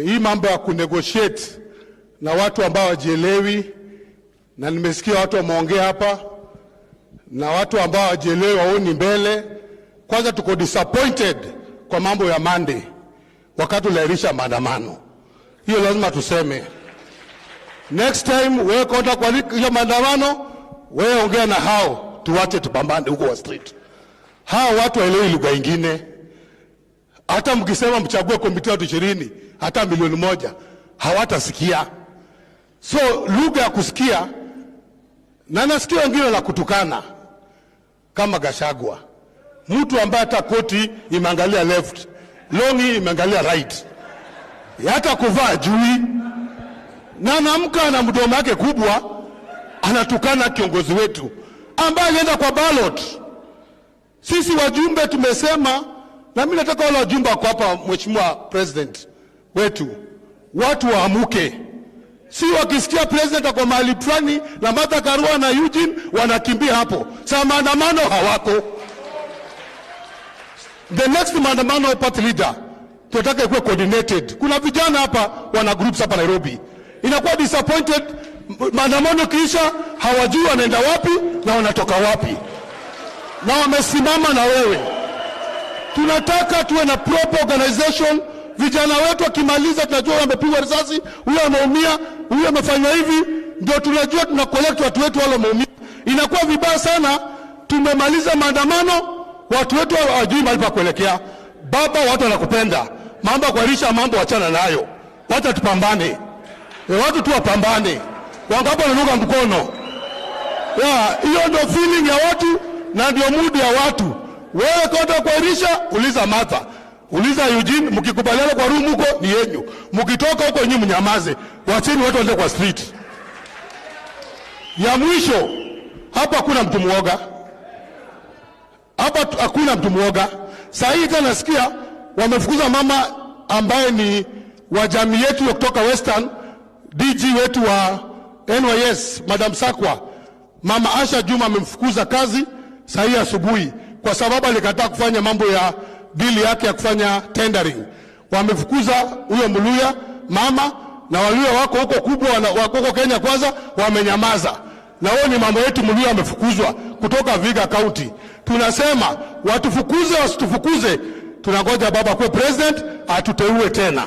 Hii mambo ya kunegotiate na watu ambao wajielewi, na nimesikia watu wameongea hapa na watu ambao wajielewi waoni mbele. Kwanza tuko disappointed kwa mambo ya Monday wakati ulairisha maandamano. Hiyo lazima tuseme. Next time wewe konta kwa hiyo maandamano, wewe ongea na hao tuwache tupambane huko wa street. Hao watu waelewi lugha nyingine. Hata mkisema mchague komiti watu 20, hata milioni 1, hawatasikia. So lugha ya kusikia, na nasikia wengine la kutukana kama Gachagua. Mtu ambaye hata koti imeangalia left, longi imeangalia right. Hata kuvaa jui. Na anaamka na mdomo wake kubwa anatukana kiongozi wetu ambaye alienda kwa ballot. Sisi wajumbe tumesema, na mimi nataka wale wajumbe wako hapa, Mheshimiwa President wetu, watu waamuke. Si wakisikia president ako mahali fulani na Martha Karua na Eugene wanakimbia hapo. Sasa maandamano hawako. The next maandamano party leader tunataka ikuwe coordinated. Kuna vijana hapa wana groups hapa Nairobi. Inakuwa disappointed, maandamano kisha hawajui wanaenda wapi na wanatoka wapi. Na wamesimama na wewe. Tunataka tuwe na proper organization. Vijana wetu wakimaliza tunajua wamepigwa risasi, huyo ameumia, huyo amefanya hivi, ndio tunajua tuna collect watu wetu wale wameumia. Inakuwa vibaya sana tumemaliza maandamano, watu wetu hawajui mahali pa kuelekea. Baba, watu wanakupenda. Mambo ya kuarisha mambo achana nayo. Wacha tupambane. Watu tu wapambane. Wangapo wananuka mkono. Hiyo ndio feeling ya watu na ndio mood ya watu. Wewe kwenda kuarisha, uliza Martha. Uliza Eugene, mkikubaliana kwa room huko ni yenu. Mkitoka huko nyinyi mnyamaze. Wacheni watu waende kwa street. Ya mwisho, hapa hakuna mtu muoga. Hapa hakuna mtu muoga. Sasa hii tena nasikia wamefukuza mama ambaye ni wa jamii yetu kutoka Western, DG wetu wa NYS, Madam Sakwa. Mama Asha Juma amemfukuza kazi saa hii asubuhi kwa sababu alikataa kufanya mambo ya bili yake ya kufanya tendering. Wamefukuza huyo Mluya mama, na Waluya wako huko kubwa wako huko Kenya kwanza wamenyamaza. Na wao ni mambo yetu, Mluya amefukuzwa kutoka Viga County. Tunasema watufukuze wasitufukuze, tunangoja baba kwa president atuteue tena.